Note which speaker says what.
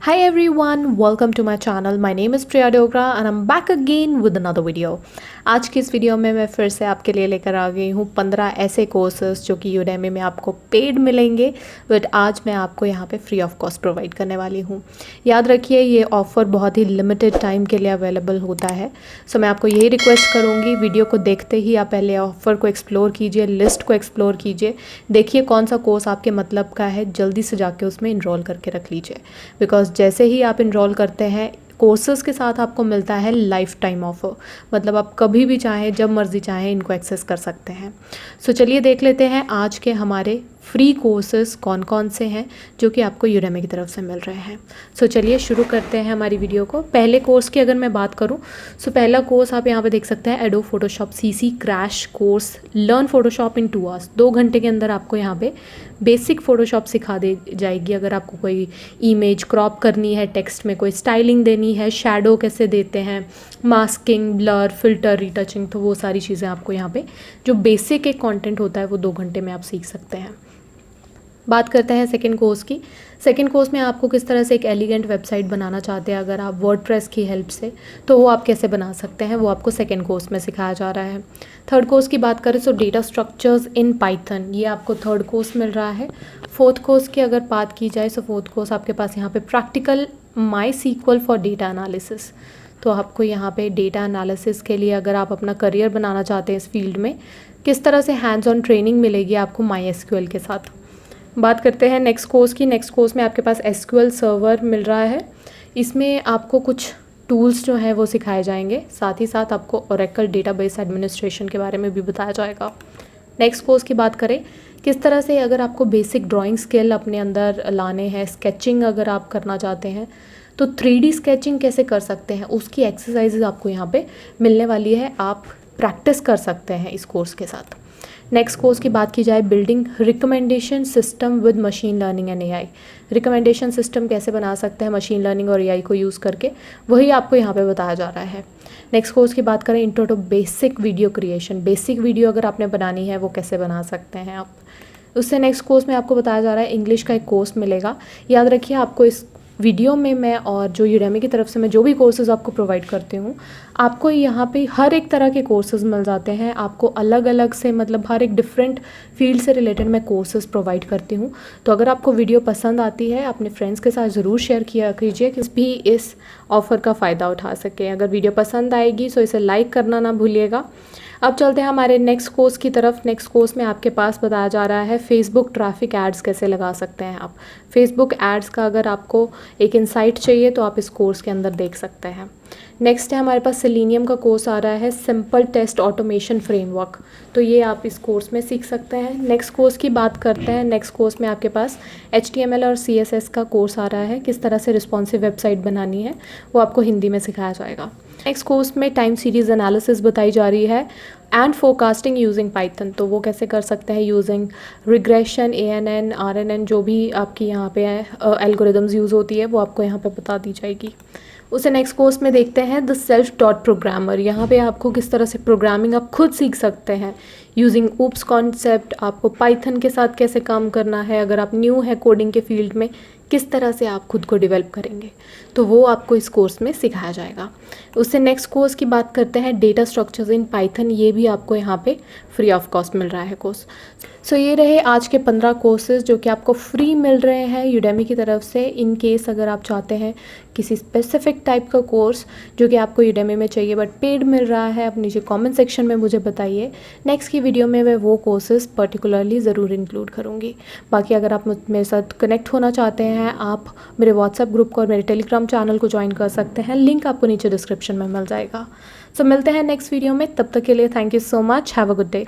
Speaker 1: Hi everyone, welcome to my channel. My name is Priya Dogra and I'm back again with another video. आज की इस video में मैं फिर से आपके लिए लेकर आ गई हूँ 15 ऐसे कोर्सेज जो कि यूडेमी में आपको पेड मिलेंगे, बट आज मैं आपको यहाँ पे फ्री ऑफ कॉस्ट प्रोवाइड करने वाली हूँ। याद रखिए ये ऑफ़र बहुत ही लिमिटेड टाइम के लिए अवेलेबल होता है। सो मैं आपको यही रिक्वेस्ट करूँगी, वीडियो को देखते ही आप पहले ऑफ़र को एक्सप्लोर कीजिए, लिस्ट को एक्सप्लोर कीजिए, देखिए कौन सा कोर्स आपके मतलब का है, जल्दी से जाके उसमें इनरोल करके रख लीजिए। बिकॉज जैसे ही आप इनरोल करते हैं कोर्सेज़ के साथ आपको मिलता है लाइफ टाइम ऑफर, मतलब आप कभी भी चाहें जब मर्ज़ी चाहें इनको एक्सेस कर सकते हैं। सो चलिए देख लेते हैं आज के हमारे फ्री कोर्सेज़ कौन कौन से हैं जो कि आपको यूडेमी की तरफ से मिल रहे हैं। सो चलिए शुरू करते हैं हमारी वीडियो को। पहले कोर्स की अगर मैं बात करूं, सो पहला कोर्स आप यहाँ पे देख सकते हैं, Adobe Photoshop CC crash course, learn Photoshop in 2 hours. 2 घंटे के अंदर आपको यहाँ पे बेसिक फ़ोटोशॉप सिखा दी जाएगी। अगर आपको कोई इमेज क्रॉप करनी है, टेक्स्ट में कोई स्टाइलिंग देनी है, शैडो कैसे देते हैं, मास्किंग, ब्लर, फिल्टर, रीटचिंग, तो वो सारी चीज़ें आपको यहाँ पे जो बेसिक एक कंटेंट होता है वो 2 घंटे में आप सीख सकते हैं। बात करते हैं सेकंड कोर्स की। सेकंड कोर्स में आपको किस तरह से एक एलिगेंट वेबसाइट बनाना चाहते हैं अगर आप वर्डप्रेस की हेल्प से, तो वो आप कैसे बना सकते हैं, वो आपको सेकंड कोर्स में सिखाया जा रहा है। थर्ड कोर्स की बात करें तो डेटा स्ट्रक्चर्स इन पाइथन, ये आपको थर्ड कोर्स मिल रहा है। फोर्थ कोर्स की अगर बात की जाए तो फोर्थ कोर्स आपके पास यहाँ पे practical MySQL for data analysis, तो आपको यहाँ पे डेटा एनालिसिस के लिए अगर आप अपना करियर बनाना चाहते हैं इस फील्ड में, किस तरह से हैंड्स ऑन ट्रेनिंग मिलेगी आपको माई एसक्यूएल के साथ। बात करते हैं नेक्स्ट कोर्स की। नेक्स्ट कोर्स में आपके पास एसक्यूएल सर्वर मिल रहा है। इसमें आपको कुछ टूल्स जो हैं वो सिखाए जाएंगे, साथ ही साथ आपको ओरेकल डेटाबेस एडमिनिस्ट्रेशन के बारे में भी बताया जाएगा। नेक्स्ट कोर्स की बात करें, किस तरह से अगर आपको बेसिक ड्राइंग स्किल अपने अंदर लाने हैं, स्केचिंग अगर आप करना चाहते हैं तो 3D स्केचिंग कैसे कर सकते हैं उसकी एक्सरसाइजेज आपको यहाँ पे मिलने वाली है, आप प्रैक्टिस कर सकते हैं इस कोर्स के साथ। नेक्स्ट कोर्स की बात की जाए, building recommendation system with machine learning and AI, recommendation system कैसे बना सकते हैं मशीन लर्निंग और एआई को यूज़ करके, वही आपको यहाँ पे बताया जा रहा है। नेक्स्ट कोर्स की बात करें, intro to basic video creation, basic video अगर आपने बनानी है वो कैसे बना सकते हैं आप। उससे नेक्स्ट कोर्स में आपको बताया जा रहा है, इंग्लिश का एक कोर्स मिलेगा। याद रखिए आपको इस वीडियो में मैं और जो यूडेमी की तरफ से मैं जो भी कोर्सेज़ आपको प्रोवाइड करती हूँ, आपको यहाँ पे हर एक तरह के कोर्सेज़ मिल जाते हैं। आपको अलग अलग से, मतलब हर एक डिफरेंट फील्ड से रिलेटेड मैं कोर्सेज़ प्रोवाइड करती हूँ। तो अगर आपको वीडियो पसंद आती है, अपने फ्रेंड्स के साथ ज़रूर शेयर किया कीजिए कि भी इस ऑफ़र का फ़ायदा उठा सकें। अगर वीडियो पसंद आएगी तो इसे लाइक करना ना भूलिएगा। अब चलते हैं हमारे नेक्स्ट कोर्स की तरफ। नेक्स्ट कोर्स में आपके पास बताया जा रहा है फेसबुक ट्रैफिक एड्स कैसे लगा सकते हैं आप। फेसबुक एड्स का अगर आपको एक इंसाइट चाहिए तो आप इस कोर्स के अंदर देख सकते हैं। नेक्स्ट है हमारे पास सेलेनियम का कोर्स आ रहा है, सिंपल टेस्ट ऑटोमेशन फ्रेमवर्क, तो ये आप इस कोर्स में सीख सकते हैं। नेक्स्ट कोर्स की बात करते हैं। नेक्स्ट कोर्स में आपके पास HTML और CSS का कोर्स आ रहा है, किस तरह से रिस्पॉन्सिव वेबसाइट बनानी है वो आपको हिंदी में सिखाया जाएगा। नेक्स्ट कोर्स में टाइम सीरीज एनालिसिस बताई जा रही है एंड फोरकास्टिंग यूजिंग पाइथन, तो वो कैसे कर सकते हैं यूजिंग रिग्रेशन, ANN, RNN, जो भी आपकी यहाँ पे एल्गोरिदम्स यूज़ होती है वो आपको यहाँ पे बता दी जाएगी। उसे नेक्स्ट कोर्स में देखते हैं द सेल्फ टॉट प्रोग्रामर, यहाँ पे आपको किस तरह से प्रोग्रामिंग आप खुद सीख सकते हैं यूजिंग ऊप्स कॉन्सेप्ट, आपको पाइथन के साथ कैसे काम करना है, अगर आप न्यू है कोडिंग के फील्ड में किस तरह से आप खुद को डेवलप करेंगे, तो वो आपको इस कोर्स में सिखाया जाएगा। उससे नेक्स्ट कोर्स की बात करते हैं, डेटा स्ट्रक्चर्स इन पाइथन, ये भी आपको यहाँ पे फ्री ऑफ कॉस्ट मिल रहा है कोर्स। सो ये रहे आज के 15 कोर्सेज जो कि आपको फ्री मिल रहे हैं यूडेमी की तरफ से। इन केस अगर आप चाहते हैं किसी स्पेसिफिक टाइप का कोर्स जो कि आपको यूडेमी में चाहिए बट पेड मिल रहा है, आप नीचे कमेंट सेक्शन में मुझे बताइए। नेक्स्ट की वीडियो में मैं वो कोर्सेज पर्टिकुलरली ज़रूर इंक्लूड करूँगी। बाकी अगर आप मेरे साथ कनेक्ट होना चाहते हैं, आप मेरे व्हाट्सएप ग्रुप को और मेरे टेलीग्राम चैनल को ज्वाइन कर सकते हैं, लिंक आपको नीचे डिस्क्रिप्शन में मिल जाएगा। सो मिलते हैं नेक्स्ट वीडियो में, तब तक के लिए thank you so much, have a good day.